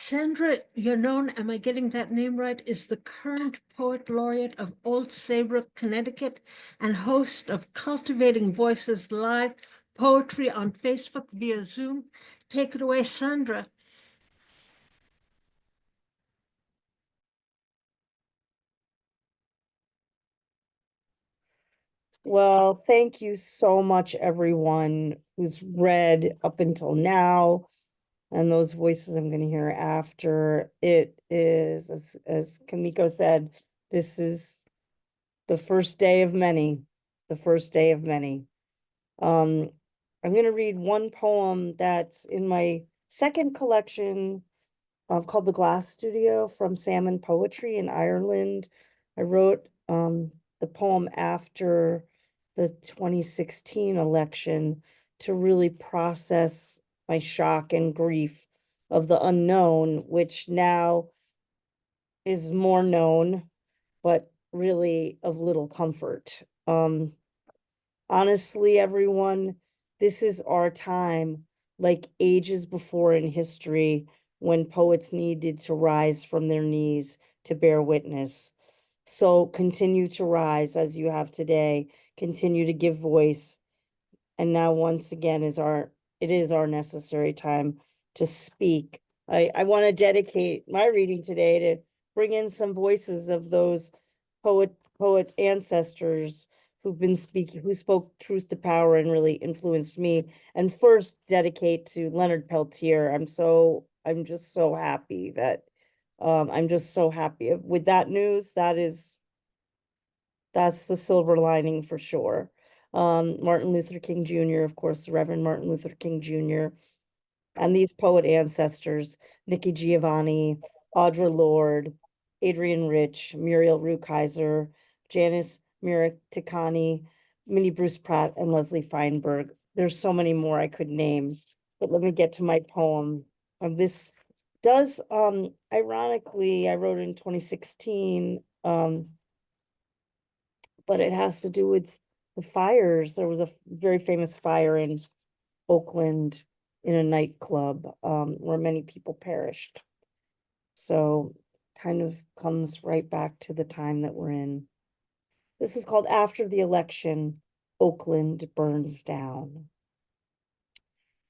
Sandra Yanone, am I getting that name right, is the current Poet Laureate of Old Saybrook, Connecticut, and host of Cultivating Voices Live Poetry on Facebook via Zoom. Take it away, Sandra. Well, thank you so much, everyone who's read up until now, and those voices I'm going to hear after. It is, as Kamiko said, this is the first day of many, the first day of many. I'm going to read one poem that's in my second collection called The Glass Studio from Salmon Poetry in Ireland. I wrote the poem after the 2016 election to really process my shock and grief of the unknown, which now is more known, but really of little comfort. Honestly, everyone, this is our time, like ages before in history, when poets needed to rise from their knees to bear witness. So continue to rise as you have today, continue to give voice. And now once again it is our necessary time to speak. I want to dedicate my reading today to bring in some voices of those poet ancestors who spoke truth to power and really influenced me. And first dedicate to Leonard Peltier. I'm just so happy that I'm just so happy with that news. That's the silver lining for sure. Martin Luther King Jr., of course, the Reverend Martin Luther King Jr., and these poet ancestors, Nikki Giovanni, Audre Lorde, Adrienne Rich, Muriel Rukeyser, Janice Miratikani, Minnie Bruce Pratt, and Leslie Feinberg. There's so many more I could name, but let me get to my poem. This does, ironically, I wrote it in 2016, but it has to do with the fires. There was a very famous fire in Oakland in a nightclub, where many people perished. So kind of comes right back to the time that we're in. This is called After the Election, Oakland Burns Down.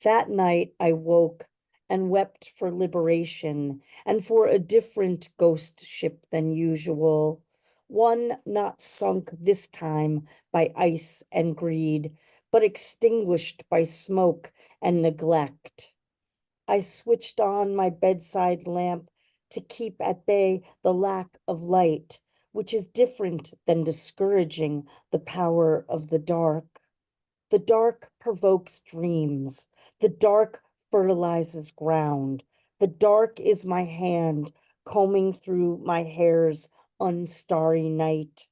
That night I woke and wept for liberation and for a different ghost ship than usual, one not sunk this time by ice and greed, but extinguished by smoke and neglect. I switched on my bedside lamp to keep at bay the lack of light, which is different than discouraging the power of the dark. The dark provokes dreams. The dark fertilizes ground. The dark is my hand combing through my hair's unstarry night.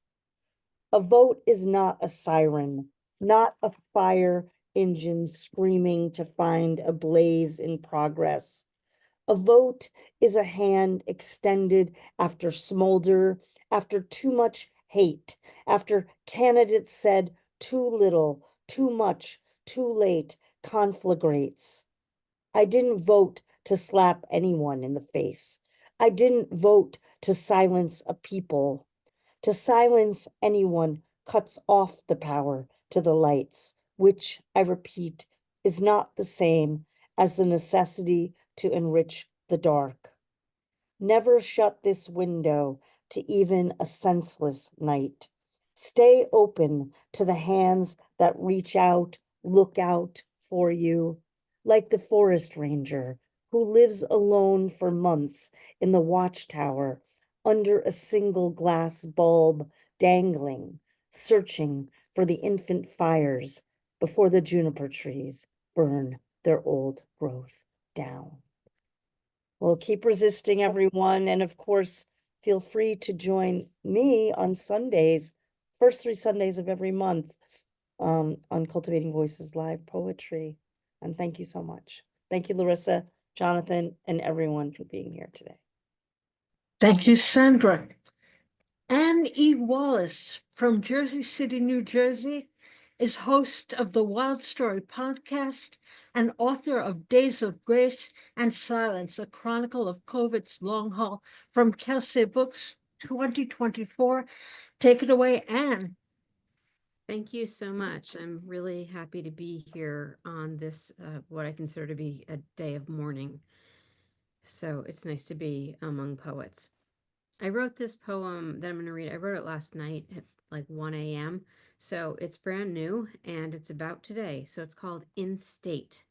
A vote is not a siren, not a fire engine screaming to find a blaze in progress. A vote is a hand extended after smolder, after too much hate, after candidates said too little, too much, too late, conflagrates. I didn't vote to slap anyone in the face. I didn't vote to silence a people. To silence anyone cuts off the power to the lights, which, I repeat, is not the same as the necessity to enrich the dark. Never shut this window to even a senseless night. Stay open to the hands that reach out, look out for you, like the forest ranger who lives alone for months in the watchtower under a single glass bulb dangling, searching for the infant fires before the juniper trees burn their old growth down. Well, keep resisting, everyone. And of course, feel free to join me on Sundays, first 3 Sundays of every month, on Cultivating Voices Live Poetry. And thank you so much. Thank you, Larissa, Jonathan, and everyone for being here today. Thank you, Sandra. Anne E. Wallace from Jersey City, New Jersey, is host of the Wild Story podcast and author of Days of Grace and Silence, a chronicle of COVID's long haul from Kelsey Books 2024. Take it away, Anne. Thank you so much. I'm really happy to be here on this, what I consider to be a day of mourning. So it's nice to be among poets. I wrote this poem that I'm going to read. I wrote it last night at like 1 a.m. So it's brand new and it's about today. So it's called In State,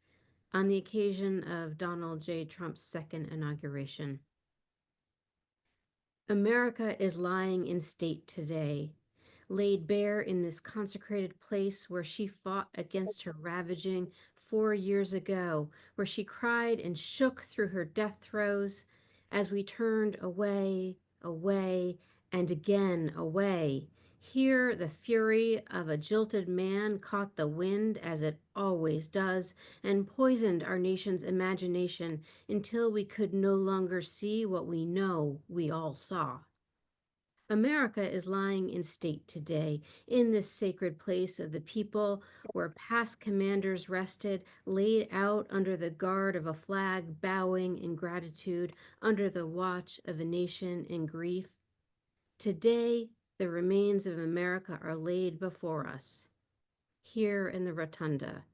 on the occasion of Donald J. Trump's second inauguration. America is lying in state today, laid bare in this consecrated place where she fought against her ravaging 4 years ago, where she cried and shook through her death throes as we turned away, away, and again away. Here the fury of a jilted man caught the wind as it always does and poisoned our nation's imagination until we could no longer see what we know we all saw. America is lying in state today in this sacred place of the people where past commanders rested, laid out under the guard of a flag, bowing in gratitude under the watch of a nation in grief. Today, the remains of America are laid before us, here in the rotunda,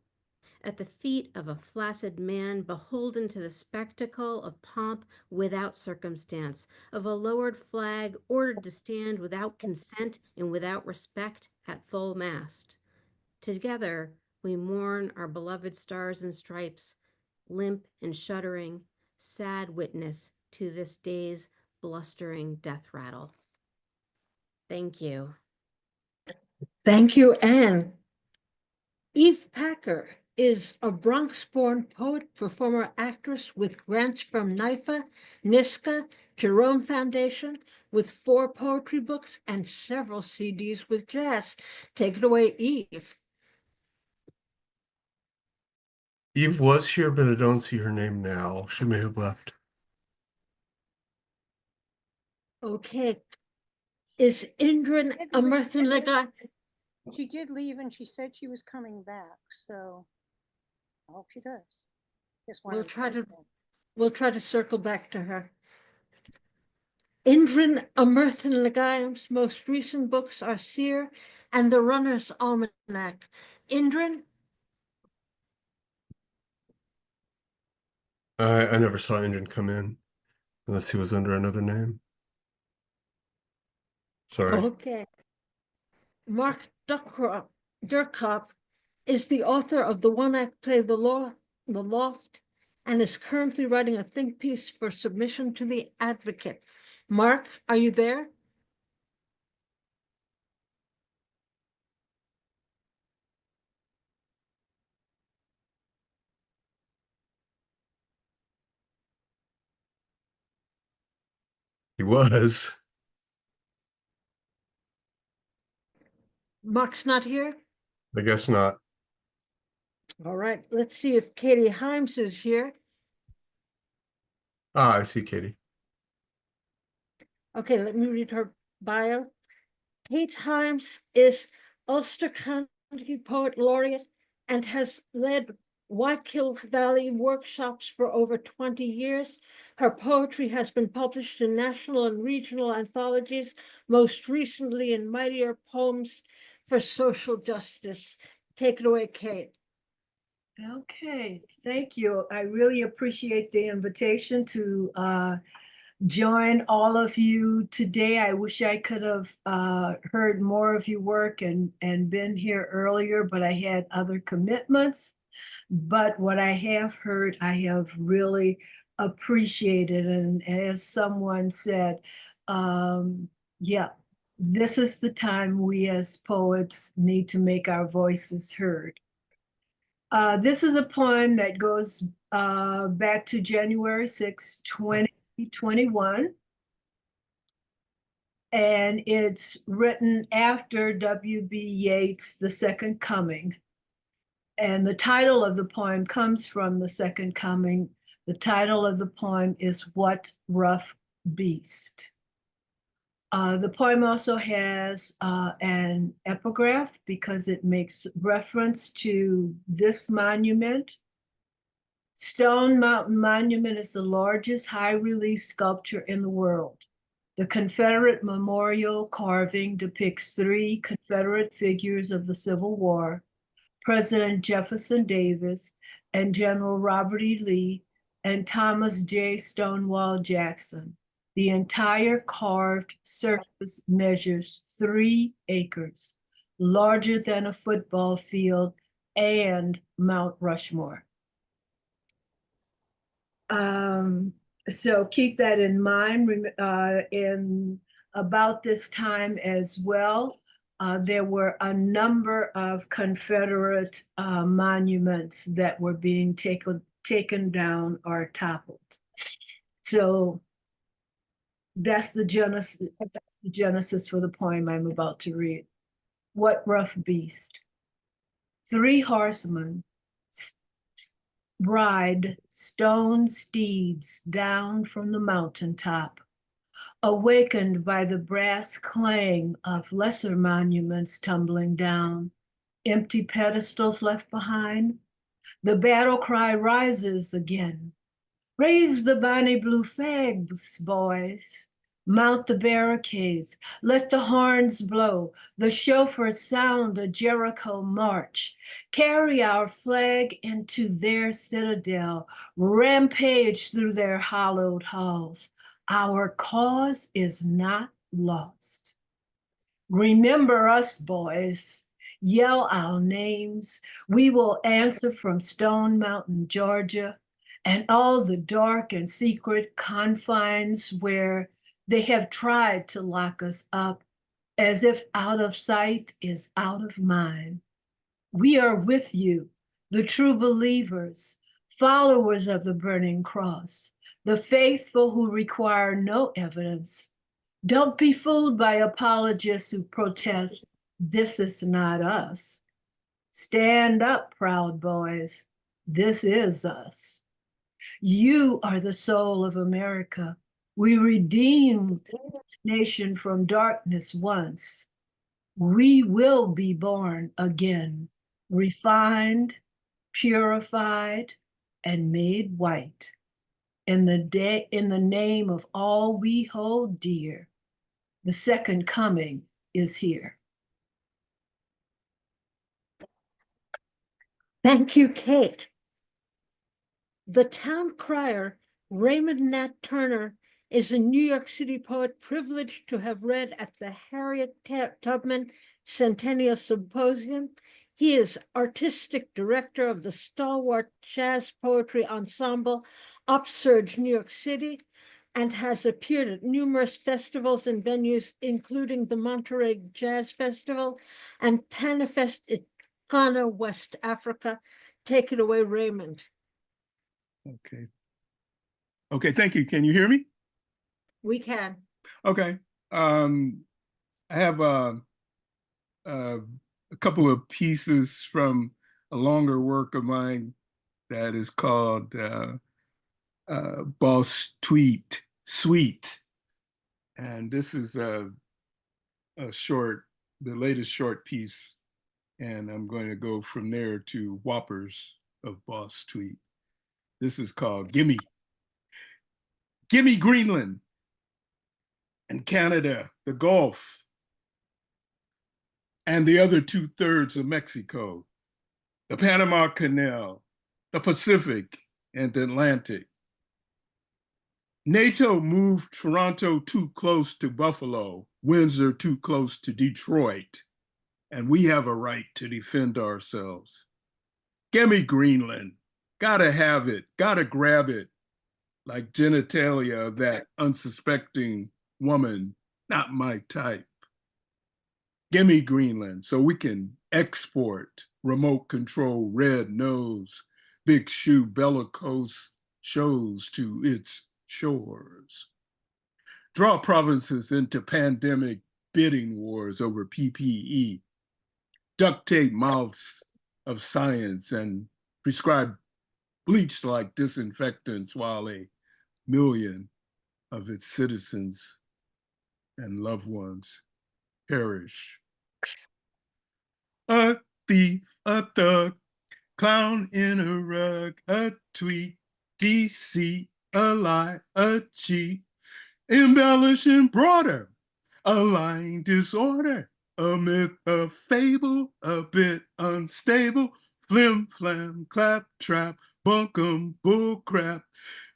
at the feet of a flaccid man beholden to the spectacle of pomp without circumstance, of a lowered flag ordered to stand without consent and without respect at full mast. Together, we mourn our beloved stars and stripes, limp and shuddering, sad witness to this day's blustering death rattle. Thank you. Thank you, Anne. Eve Packer is a Bronx-born poet, performer, actress with grants from NYFA, NISCA, Jerome Foundation, with 4 poetry books and several CDs with jazz. Take it away, Eve. Eve was here, but I don't see her name now. She may have left. Okay. Is Indran Amarthanaga? She did leave and she said she was coming back, so I hope she does. Just We'll wanted try to- post that. We'll try to circle back to her. Indran Amarthanagayam's most recent books are Seer and The Runner's Almanac. Indran? I never saw Indran come in, unless he was under another name. Sorry. Okay. Mark Durkop is the author of the one-act play The Loft, and is currently writing a think piece for submission to the Advocate. Mark, are you there? He was. Mark's not here? I guess not. All right, let's see if Katie Himes is here. Ah, I see Katie. Okay, let me read her bio. Kate Himes is Ulster County Poet Laureate and has led Wakill Valley workshops for over 20 years. Her poetry has been published in national and regional anthologies, most recently in Mightier Poems for Social Justice. Take it away, Kate. Okay, thank you. I really appreciate the invitation to join all of you today. I wish I could have heard more of your work and been here earlier, but I had other commitments. But what I have heard, I have really appreciated. And as someone said, yeah, this is the time we as poets need to make our voices heard. This is a poem that goes back to January 6, 2021. And it's written after W.B. Yeats' The Second Coming. And the title of the poem comes from The Second Coming. The title of the poem is What Rough Beast. The poem also has an epigraph because it makes reference to this monument. Stone Mountain Monument is the largest high-relief sculpture in the world. The Confederate memorial carving depicts 3 Confederate figures of the Civil War, President Jefferson Davis and General Robert E. Lee and Thomas J. Stonewall Jackson. The entire carved surface measures 3 acres, larger than a football field and Mount Rushmore. So keep that in mind. In about this time as well, there were a number of Confederate monuments that were being taken down or toppled. So that's the genesis for the poem I'm about to read. What rough beast? 3 horsemen ride stone steeds down from the mountaintop, awakened by the brass clang of lesser monuments tumbling down, empty pedestals left behind. The battle cry rises again. Raise the bonny blue flags, boys. Mount the barricades. Let the horns blow. The chauffeurs sound a Jericho march. Carry our flag into their citadel. Rampage through their hallowed halls. Our cause is not lost. Remember us, boys. Yell our names. We will answer from Stone Mountain, Georgia, and all the dark and secret confines where they have tried to lock us up, as if out of sight is out of mind. We are with you, the true believers, followers of the burning cross, the faithful who require no evidence. Don't be fooled by apologists who protest, this is not us. Stand up, proud boys, this is us. You are the soul of America. We redeemed this nation from darkness once. We will be born again, refined, purified, and made white. In the name of all we hold dear, the second coming is here. Thank you, Kate. The town crier, Raymond Nat Turner, is a New York City poet privileged to have read at the Harriet Tubman Centennial Symposium. He is artistic director of the stalwart jazz poetry ensemble Upsurge New York City and has appeared at numerous festivals and venues, including the Monterey Jazz Festival and Panifest in Ghana, West Africa. Take it away, Raymond. Okay. Okay, thank you. Can you hear me? We can. Okay. I have a couple of pieces from a longer work of mine that is called Boss Tweet Suite. And this is the latest short piece. And I'm going to go from there to Whoppers of Boss Tweet. This is called Gimme. Gimme Greenland and Canada, the Gulf, and the other 2/3 of Mexico, the Panama Canal, the Pacific, and the Atlantic. NATO moved Toronto too close to Buffalo, Windsor too close to Detroit, and we have a right to defend ourselves. Gimme Greenland. Gotta have it, gotta grab it, like genitalia of that unsuspecting woman, not my type. Gimme Greenland so we can export remote control red nose, big shoe bellicose shows to its shores. Draw provinces into pandemic bidding wars over PPE, duct tape mouths of science and prescribe bleach like disinfectants while a million of its citizens and loved ones perish. A thief, a thug, clown in a rug, a tweet, deceit, a lie, a cheat, embellishing broader, a lying disorder, a myth, a fable, a bit unstable, flim flam, clap trap, bunkum, bull crap,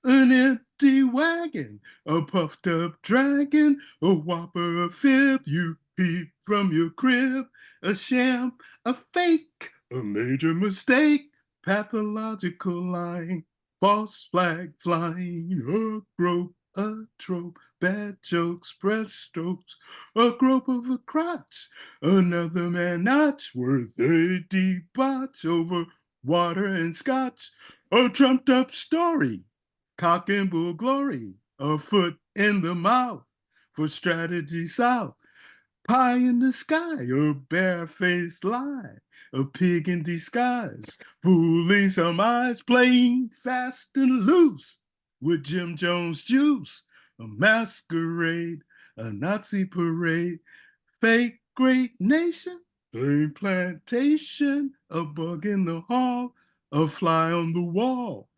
an empty wagon, a puffed up dragon, a whopper, a fib, you peep from your crib, a sham, a fake, a major mistake, pathological lying, false flag flying, a grope, a trope, bad jokes, breaststrokes, a grope of a crotch, another man notch, worth a debauch over water and scotch, a trumped up story, cock and bull glory, a foot in the mouth for strategy south, pie in the sky, a barefaced lie, a pig in disguise, fooling some eyes, playing fast and loose with Jim Jones juice, a masquerade, a Nazi parade, fake great nation, a plantation, a bug in the hall, a fly on the wall,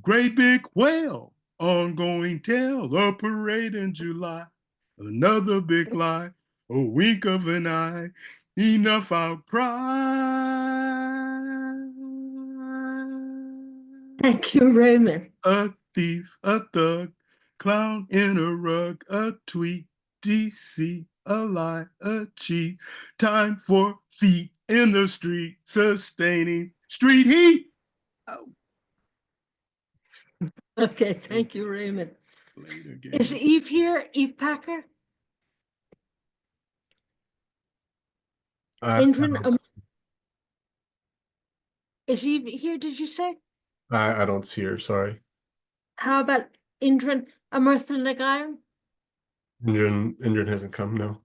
great big whale, ongoing tale, a parade in July, another big lie, a wink of an eye, enough outcry. Thank you, Raymond. A thief, a thug, clown in a rug, a tweet, deceit, a lie, a cheat, time for feet in the street, sustaining street heat. Oh, Okay, thank you, Raymond. later, Is Gabe. Eve here? Eve Packer? I Indran, don't, is Eve here, did you say? I don't see her, sorry. How about Indran Amartha Nagayan? Indian hasn't come, no.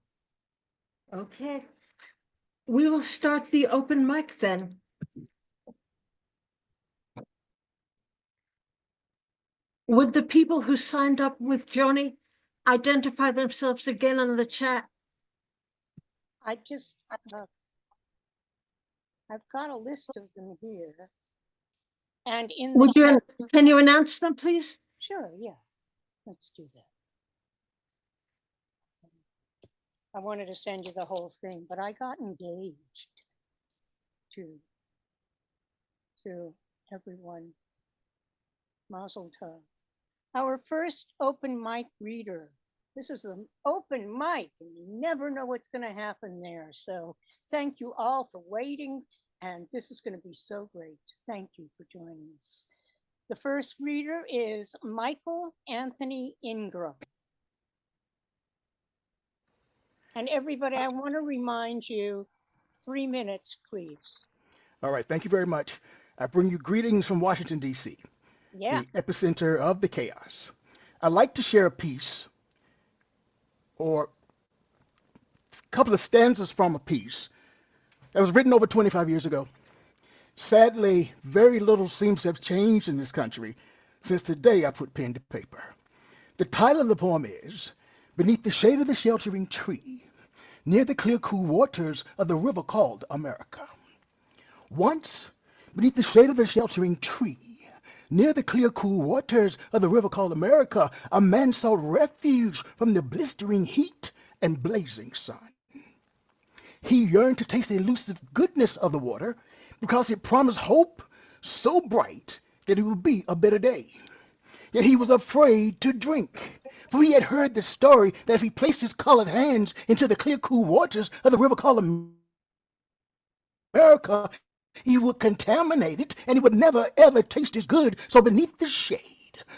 Okay. We will start the open mic then. Would the people who signed up with Joni identify themselves again on the chat? I just, I've got a list of them here. And in Would the, you, can you announce them, please? sure, yeah, let's do that. I wanted to send you the whole thing, but I got engaged to everyone. Mazel tov. Our first open mic reader. This is the open mic, and you never know what's going to happen there. So thank you all for waiting, and this is going to be so great. Thank you for joining us. The first reader is Michael Anthony Ingram. And everybody, I want to remind you, 3 minutes, please. All right, thank you very much. I bring you greetings from Washington, D.C., Yeah, the epicenter of the chaos. I'd like to share a piece or a couple of stanzas from a piece that was written over 25 years ago. Sadly, very little seems to have changed in this country since the day I put pen to paper. The title of the poem is Beneath the Shade of the Sheltering Tree, near the clear, cool waters of the river called America. Once, beneath the shade of the sheltering tree, near the clear, cool waters of the river called America, a man sought refuge from the blistering heat and blazing sun. He yearned to taste the elusive goodness of the water because it promised hope so bright that it would be a better day. Yet he was afraid to drink, for he had heard the story that if he placed his colored hands into the clear, cool waters of the river called America, he would contaminate it and it would never ever taste as good. So beneath the shade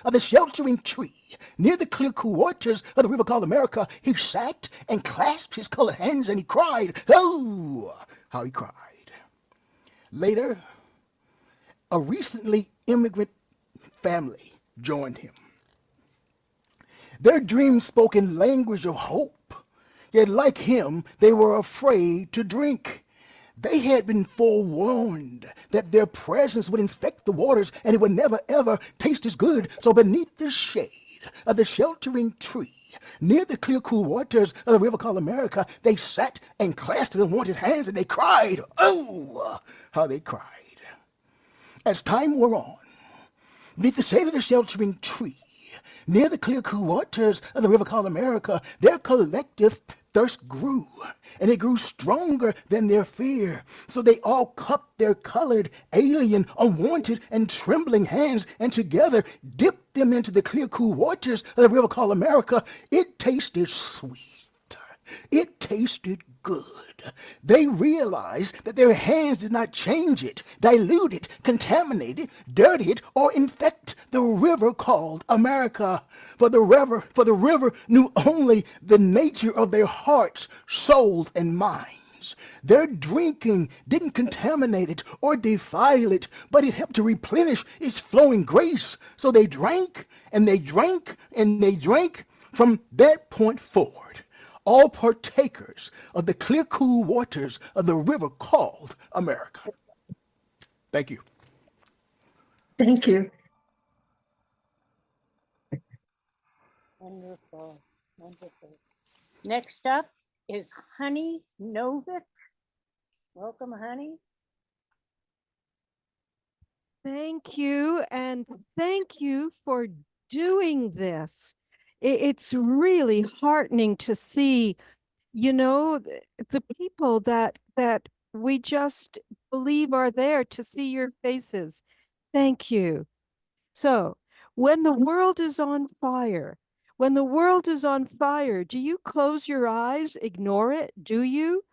of the sheltering tree, near the clear, cool waters of the river called America, he sat and clasped his colored hands and he cried. Oh, how he cried. Later, a recently immigrant family joined him. Their dreams spoke in language of hope, yet like him, they were afraid to drink. They had been forewarned that their presence would infect the waters and it would never ever taste as good. So beneath the shade of the sheltering tree, Near the clear, cool waters of the river called America, they sat and clasped their wanted hands and they cried. Oh, how they cried. As time wore on, beneath the shade of the sheltering tree, near the clear, cool waters of the river called America, their collective thirst grew, and it grew stronger than their fear. So they all cupped their colored, alien, unwanted, and trembling hands, and together dipped them into the clear, cool waters of the river called America. It tasted sweet. It tasted good. They realized that their hands did not change it, dilute it, contaminate it, dirty it, or infect the river called America. For the river knew only the nature of their hearts, souls, and minds. Their drinking didn't contaminate it or defile it, but it helped to replenish its flowing grace. So they drank, and they drank, and they drank from that point forward, all partakers of the clear, cool waters of the river called America. Thank you. Thank you. Wonderful, wonderful. Next up is Honey Novik. Welcome, Honey. Thank you, and thank you for doing this. It's really heartening to see, the people that we just believe are there to see your faces. Thank you. So, when the world is on fire, do you close your eyes, ignore it? Do you?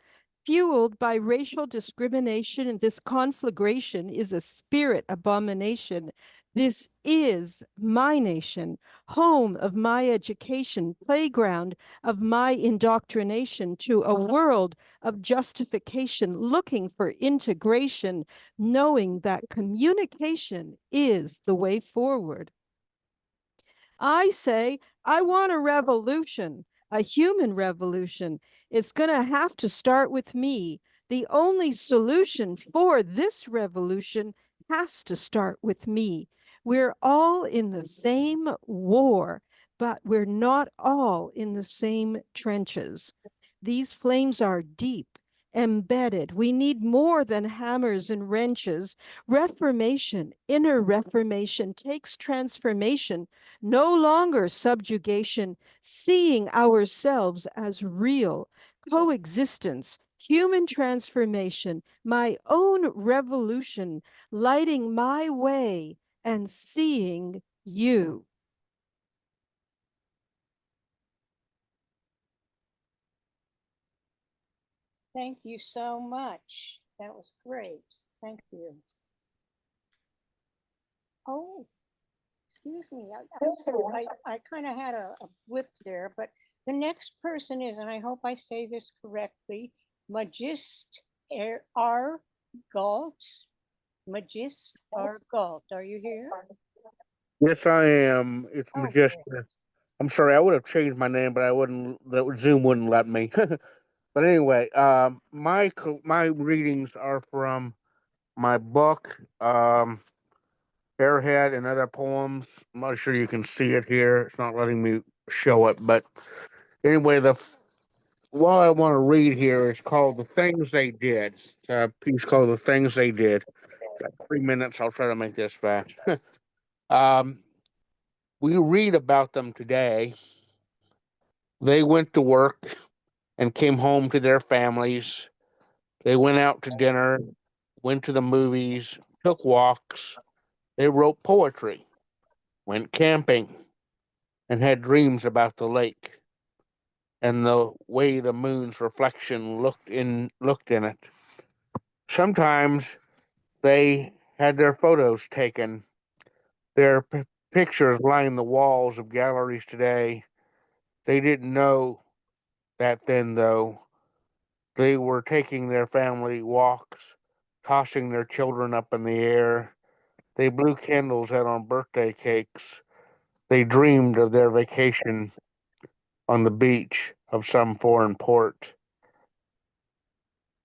Fueled by racial discrimination, and this conflagration is a spirit abomination. This is my nation, home of my education, playground of my indoctrination to a world of justification, looking for integration, knowing that communication is the way forward. I say, I want a revolution, a human revolution. It's going to have to start with me. The only solution for this revolution has to start with me. We're all in the same war, but we're not all in the same trenches. These flames are deep, embedded. We need more than hammers and wrenches. Reformation, inner reformation takes transformation, no longer subjugation, seeing ourselves as real, coexistence, human transformation, my own revolution, lighting my way and seeing you. Thank you so much. That was great. Thank you. Oh, excuse me. I kind of had a blip there, but the next person is, and I hope I say this correctly, Magist R. Galt. Magist R. Galt. Are you here? Yes, I am. It's Oh, Majestic. good. I'm sorry, I would have changed my name, but I wouldn't. The Zoom wouldn't let me. But anyway, my readings are from my book, Airhead and Other Poems. I'm not sure you can see it here. It's not letting me show it, but anyway, the what I want to read here is called "The Things They Did." It's a piece called "The Things They Did." Got 3 minutes. I'll try to make this fast. um, we read about them today. They went to work and came home to their families. They went out to dinner, went to the movies, took walks. They wrote poetry, went camping, and had dreams about the lake and the way the moon's reflection looked in it. Sometimes they had their photos taken. Their pictures line the walls of galleries today. They didn't know that then, though. They were taking their family walks, tossing their children up in the air. They blew candles out on birthday cakes. They dreamed of their vacation on the beach of some foreign port.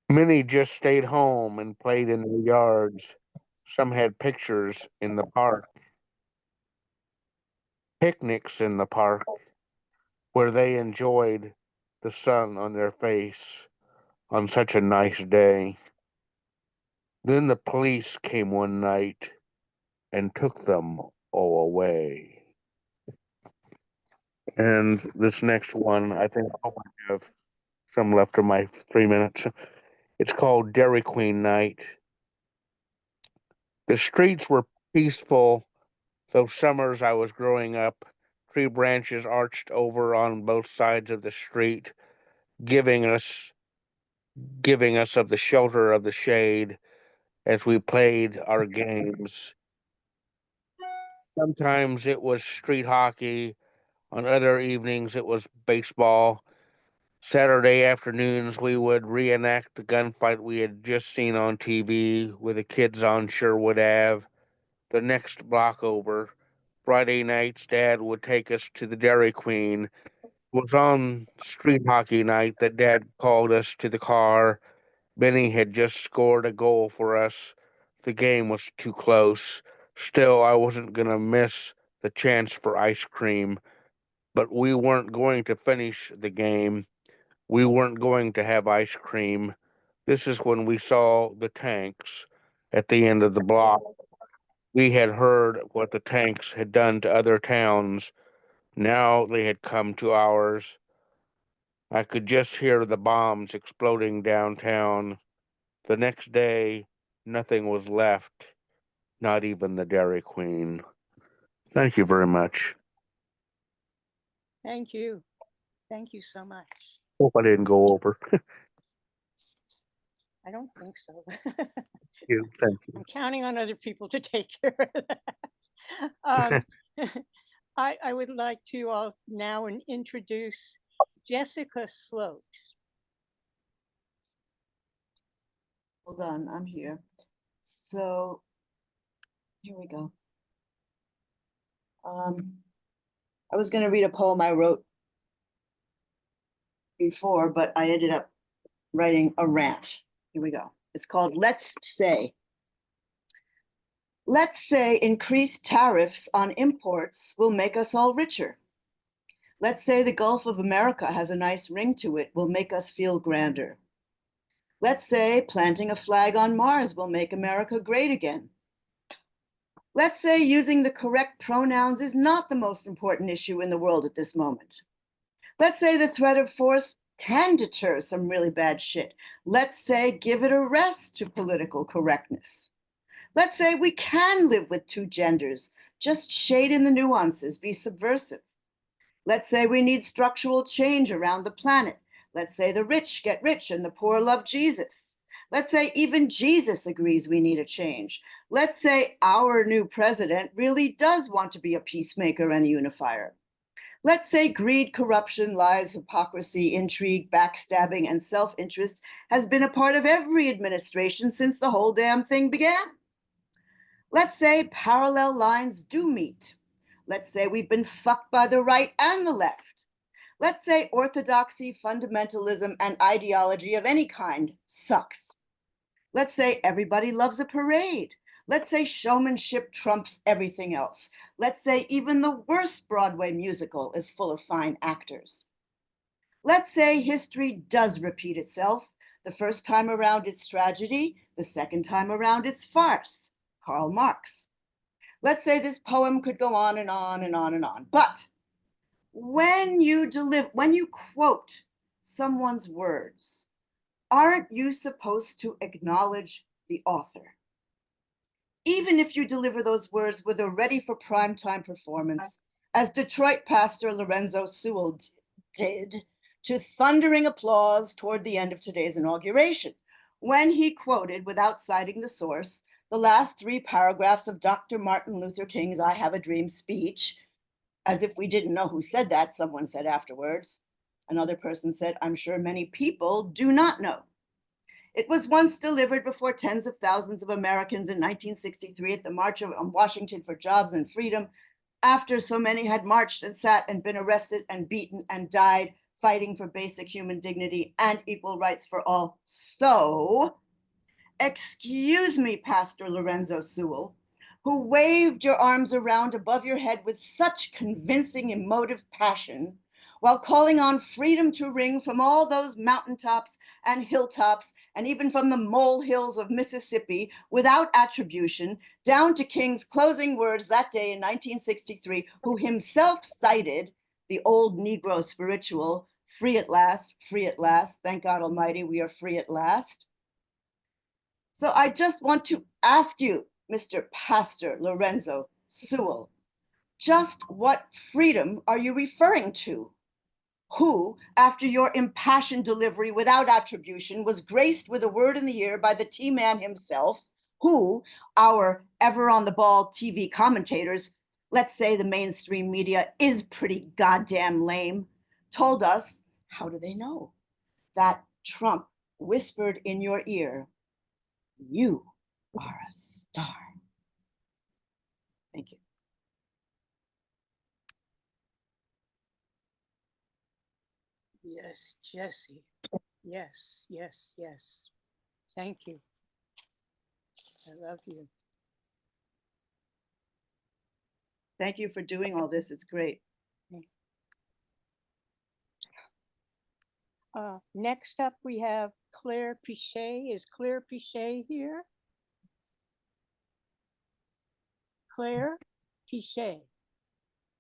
Many just stayed home and played in their yards. Some had pictures in the park, picnics in the park, where they enjoyed the sun on their face on such a nice day. Then the police came one night and took them all away. And this next one, I think I might have some left of my 3 minutes. It's called Dairy Queen Night. The streets were peaceful, though summers I was growing up. Tree branches arched over on both sides of the street, giving us of the shelter of the shade as we played our games. Sometimes it was street hockey. On other evenings, it was baseball. Saturday afternoons, we would reenact the gunfight we had just seen on TV with the kids on Sherwood Ave. The next block over, Friday nights, Dad would take us to the Dairy Queen. It was on street hockey night that Dad called us to the car. Benny had just scored a goal for us. The game was too close. Still, I wasn't going to miss the chance for ice cream. But we weren't going to finish the game. We weren't going to have ice cream. This is when we saw the tanks at the end of the block. We had heard what the tanks had done to other towns. Now they had come to ours. I could just hear the bombs exploding downtown. The next day, nothing was left, not even the Dairy Queen. Thank you very much. Thank you. Thank you so much. Hope I didn't go over. I don't think so. Thank you. I'm counting on other people to take care of that. I would like to now introduce Jessica Sloat. Hold on, I'm here. So here we go. I was going to read a poem I wrote before, but I ended up writing a rant. Here we go. It's called Let's Say. Let's say increased tariffs on imports will make us all richer. Let's say the Gulf of America has a nice ring to it, will make us feel grander. Let's say planting a flag on Mars will make America great again. Let's say using the correct pronouns is not the most important issue in the world at this moment. Let's say the threat of force can deter some really bad shit. Let's say give it a rest to political correctness. Let's say we can live with two genders, just shade in the nuances, be subversive. Let's say we need structural change around the planet. Let's say the rich get rich and the poor love Jesus. Let's say even Jesus agrees we need a change. Let's say our new president really does want to be a peacemaker and a unifier. Let's say greed, corruption, lies, hypocrisy, intrigue, backstabbing, and self-interest has been a part of every administration since the whole damn thing began. Let's say parallel lines do meet. Let's say we've been fucked by the right and the left. Let's say orthodoxy, fundamentalism, and ideology of any kind sucks. Let's say everybody loves a parade. Let's say showmanship trumps everything else. Let's say even the worst Broadway musical is full of fine actors. Let's say history does repeat itself. The first time around it's tragedy, the second time around it's farce. Karl Marx. Let's say this poem could go on and on and on and on. But when you quote someone's words, aren't you supposed to acknowledge the author? Even if you deliver those words with a ready for primetime performance, as Detroit pastor Lorenzo Sewell did, to thundering applause toward the end of today's inauguration, when he quoted, without citing the source, the last 3 paragraphs of Dr. Martin Luther King's I Have a Dream speech, as if we didn't know who said that, someone said afterwards. Another person said, I'm sure many people do not know. It was once delivered before tens of thousands of Americans in 1963 at the March on Washington for Jobs and Freedom, after so many had marched and sat and been arrested and beaten and died fighting for basic human dignity and equal rights for all. So, excuse me, Pastor Lorenzo Sewell, who waved your arms around above your head with such convincing emotive passion, while calling on freedom to ring from all those mountaintops and hilltops, and even from the molehills of Mississippi, without attribution, down to King's closing words that day in 1963, who himself cited the old Negro spiritual, free at last, thank God Almighty, we are free at last. So I just want to ask you, Mr. Pastor Lorenzo Sewell, just what freedom are you referring to? Who, after your impassioned delivery without attribution, was graced with a word in the ear by the T-Man himself, who, our ever-on-the-ball TV commentators, let's say the mainstream media is pretty goddamn lame, told us, how do they know, that Trump whispered in your ear, "You are a star." Thank you. Yes, Jesse. Yes, yes, yes. Thank you. I love you. Thank you for doing all this. It's great. Next up, we have Claire Pichet. Is Claire Pichet here? Claire Pichet.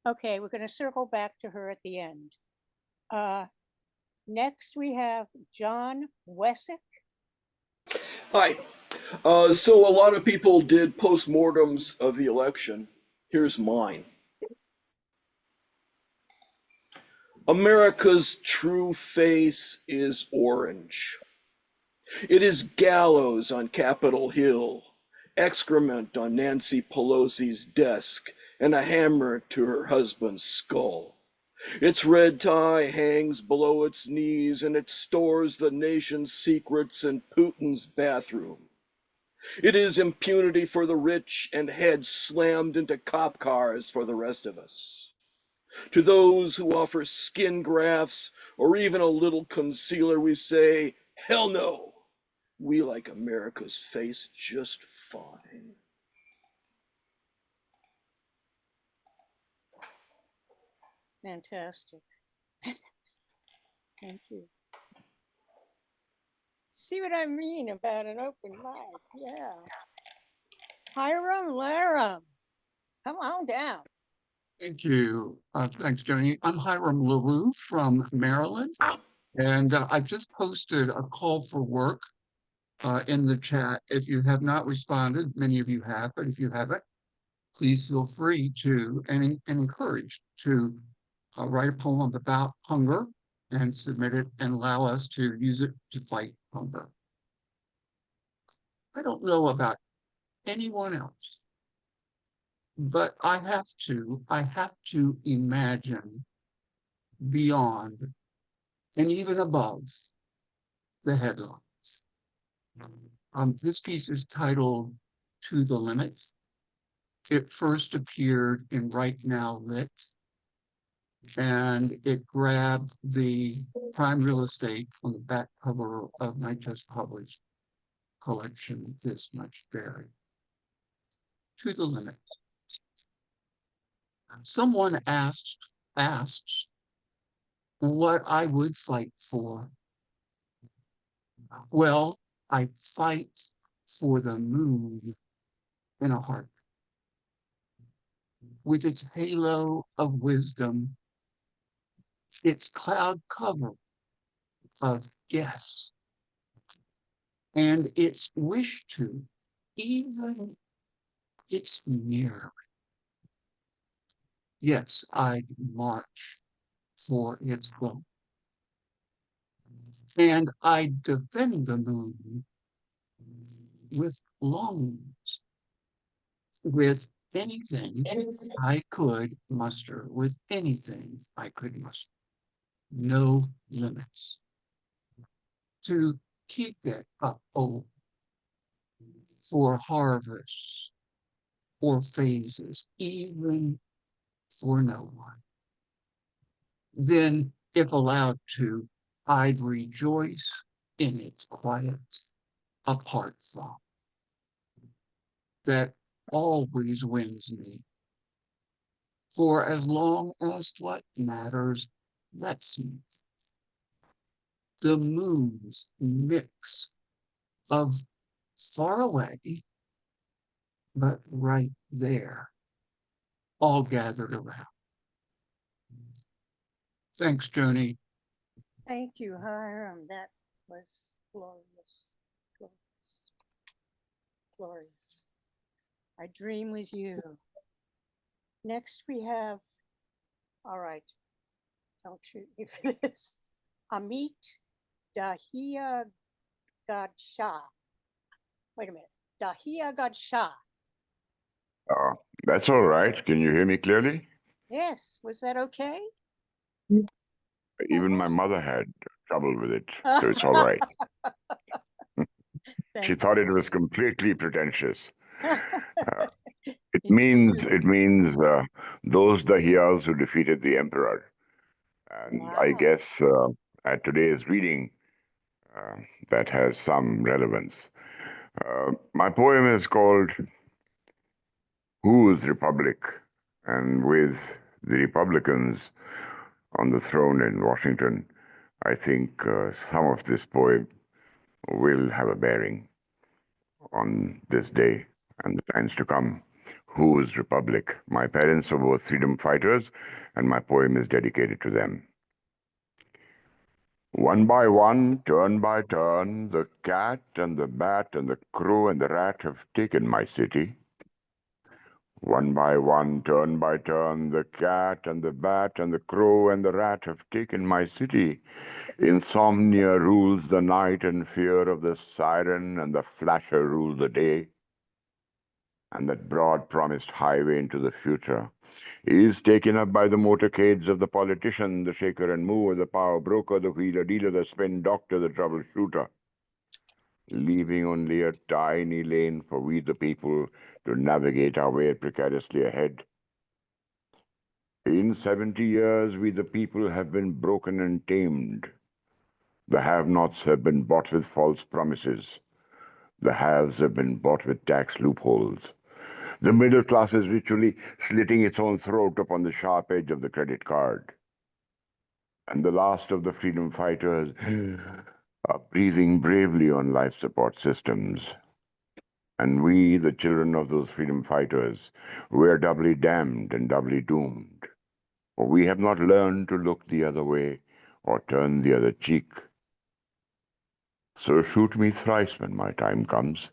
Okay, we're going to circle back to her at the end. Next, we have John Wessick. Hi. So a lot of people did postmortems of the election. Here's mine. America's true face is orange. It is gallows on Capitol Hill, excrement on Nancy Pelosi's desk, and a hammer to her husband's skull. Its red tie hangs below its knees, and it stores the nation's secrets in Putin's bathroom. It is impunity for the rich and heads slammed into cop cars for the rest of us. To those who offer skin grafts or even a little concealer, we say, hell no. We like America's face just fine. Fantastic. Thank you. See what I mean about an open mic? Yeah. Hiram Laram, come on down. Thank you. Thanks, Jenny. I'm Hiram LaRue from Maryland, and I've just posted a call for work in the chat. If you have not responded, many of you have, but if you haven't, please feel free to and encouraged to write a poem about hunger and submit it and allow us to use it to fight hunger. I don't know about anyone else, but I have to imagine beyond and even above the headlines. This piece is titled "To the Limit." It first appeared in Right Now Lit, and it grabbed the prime real estate on the back cover of my just published collection, This Much Buried. To the limit. Someone asked what I would fight for. Well, I fight for the moon in a heart, with its halo of wisdom, its cloud cover of guess, and its wish to, even its mirror. Yes, I'd march for its vote. And I'd defend the moon with lungs, with anything I could muster, with anything I could muster. No limits. To keep it up old for harvests or phases, even for no one. Then, if allowed to, I'd rejoice in its quiet, apart from, that always wins me. For as long as what matters Let's the moon's mix of far away, but right there, all gathered around. Thanks, Joni. Thank you, Hiram. That was glorious, glorious, glorious. I dream with you. Next we have, all right, don't shoot me for this, Amit Dahia Gadshah. Wait a minute, Dahia Gadshah. That's all right. Can you hear me clearly? Yes, was that okay? Even my mother had trouble with it, so it's all right. She Thank thought it was completely pretentious. you. It It's means really, those Dahias who defeated the emperor. And I wow. guess at today's reading, that has some relevance. My poem is called Whose Republic? And with the Republicans on the throne in Washington, I think some of this poem will have a bearing on this day and the times to come. Whose republic? My parents were both freedom fighters, and my poem is dedicated to them. One by one, turn by turn, the cat and the bat and the crow and the rat have taken my city. One by one, turn by turn, the cat and the bat and the crow and the rat have taken my city. Insomnia rules the night and fear of the siren and the flasher rule the day. And that broad promised highway into the future is taken up by the motorcades of the politician, the shaker and mover, the power broker, the wheeler dealer, the spin doctor, the troubleshooter, leaving only a tiny lane for we the people to navigate our way precariously ahead. In 70 years, we the people have been broken and tamed. The have-nots have been bought with false promises. The haves have been bought with tax loopholes. The middle class is ritually slitting its own throat upon the sharp edge of the credit card. And the last of the freedom fighters are breathing bravely on life support systems. And we, the children of those freedom fighters, we're doubly damned and doubly doomed. For we have not learned to look the other way or turn the other cheek. So shoot me thrice when my time comes.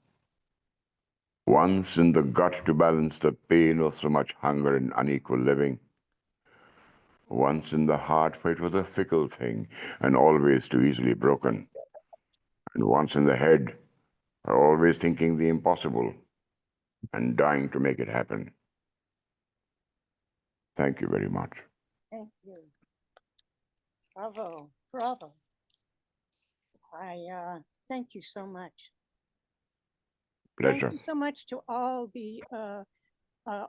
Once in the gut to balance the pain of so much hunger and unequal living. Once in the heart, for it was a fickle thing, and always too easily broken. And once in the head, for always thinking the impossible, and dying to make it happen. Thank you very much. Thank you. Bravo, bravo. Thank you so much. Pleasure. Thank you so much to all the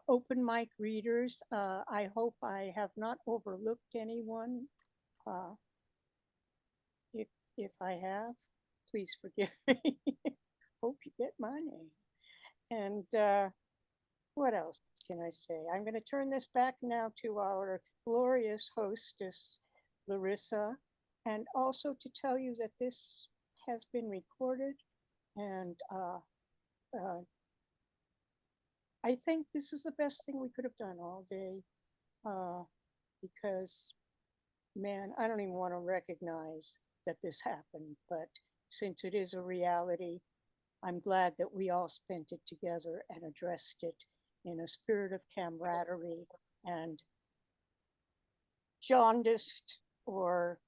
open mic readers. I hope I have not overlooked anyone. If I have, please forgive me. Hope you get my name. And what else can I say? I'm going to turn this back now to our glorious hostess, Larissa, and also to tell you that this has been recorded, and I think this is the best thing we could have done all day, because, man, I don't even want to recognize that this happened, but since it is a reality, I'm glad that we all spent it together and addressed it in a spirit of camaraderie and jaundiced or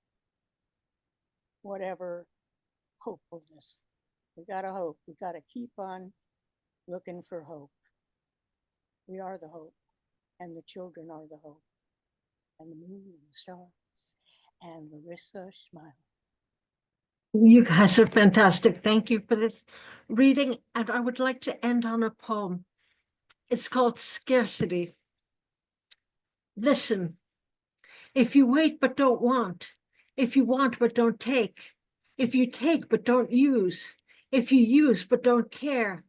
whatever hopefulness. We gotta hope. We gotta keep on looking for hope. We are the hope, and the children are the hope, and the moon and the stars, and Larissa smile. You guys are fantastic. Thank you for this reading. And I would like to end on a poem. It's called Scarcity. Listen, if you wait but don't want, if you want but don't take, if you take but don't use, if you use but don't care,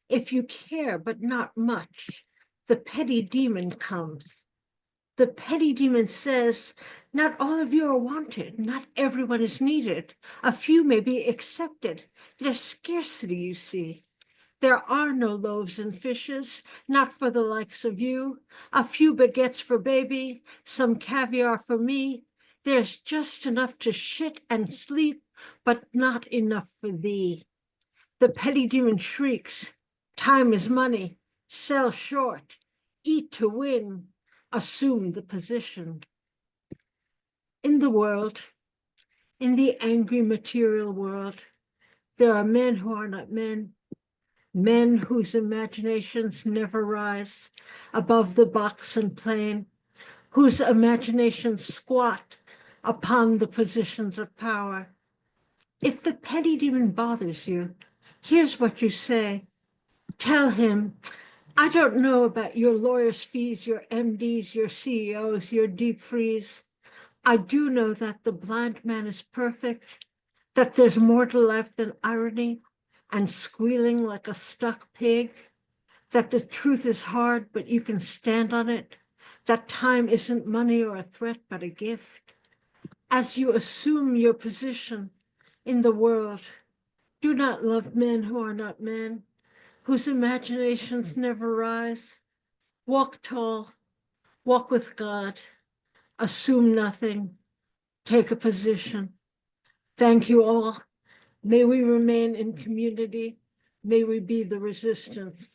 if you care but not much, the petty demon comes. The petty demon says, not all of you are wanted, not everyone is needed. A few may be accepted. There's scarcity, you see. There are no loaves and fishes, not for the likes of you. A few baguettes for baby, some caviar for me. There's just enough to shit and sleep, but not enough for thee. The petty demon shrieks, time is money, sell short, eat to win, assume the position. In the world, in the angry material world, there are men who are not men, men whose imaginations never rise above the box and plane, whose imaginations squat upon the positions of power. If the petty demon bothers you, here's what you say. Tell him, I don't know about your lawyer's fees, your MDs, your CEOs, your deep freeze. I do know that the blind man is perfect, that there's more to life than irony and squealing like a stuck pig, that the truth is hard, but you can stand on it, that time isn't money or a threat, but a gift. As you assume your position in the world, do not love men who are not men, whose imaginations never rise. Walk tall, walk with God, assume nothing, take a position. Thank you all. May we remain in community. May we be the resistance.